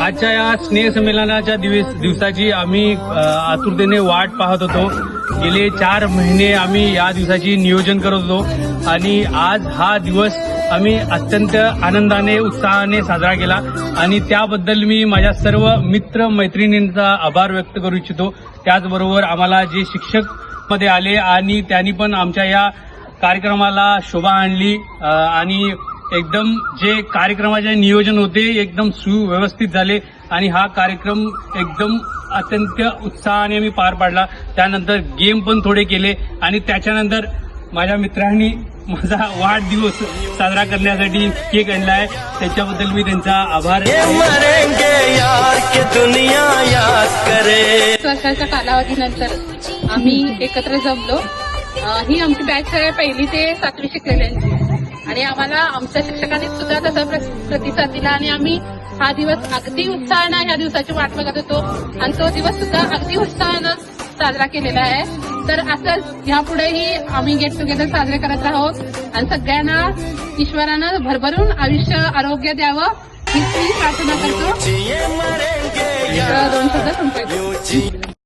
आजच्या या स्नेहसंमेलनाच्या दिवसाची आम्ही आतुरतेने वाट पाहत होतो. गेले 4 महिने आम्ही या दिवसाची नियोजन करत होतो आणि आज हा दिवस आम्ही अत्यंत आनंदाने उत्साहाने साजरा केला आणि त्याबद्दल मी माझ्या सर्व मित्र मैत्रिणींचा आभार व्यक्त करू इच्छितो. त्याचबरोबर आम्हाला जे शिक्षक मध्ये आले आणि त्यांनी पण आमच्या या कार्यक्रमाला शोभा आणली आणि एकदम जे कार्यक्रमाचे नियोजन होते एकदम सुव्यवस्थित झाले आणि हा कार्यक्रम एकदम अत्यंत उत्साहाने आम्ही पार पाडला. त्यानंतर गेम पण थोडे केले आणि त्याच्यानंतर माझ्या मित्रांनी माझा वाढदिवस साजरा करण्यासाठी केक आणलाय. त्याच्याबद्दल मी त्यांचा आभार. वर्षाच्या कालावधीनंतर आम्ही एकत्र जमलो. ही आमची बॅच आहे 1ली ते 7वी शिकलेल्यांची आणि आम्हाला आमच्या शिक्षकांनी सुद्धा तसा प्रतिसाद दिला आणि आम्ही हा दिवस अगदी उत्साहानं ह्या दिवसाची वाट बघत होतो आणि तो दिवस सुद्धा अगदी उत्साहानं साजरा केलेला आहे. तर असंच यापुढेही आम्ही गेट टुगेदर साजरे करत आहोत आणि सगळ्यांना ईश्वरानं भरभरून आयुष्य आरोग्य द्यावं हीच मी प्रार्थना करतो. 2 शब्द संपवतो.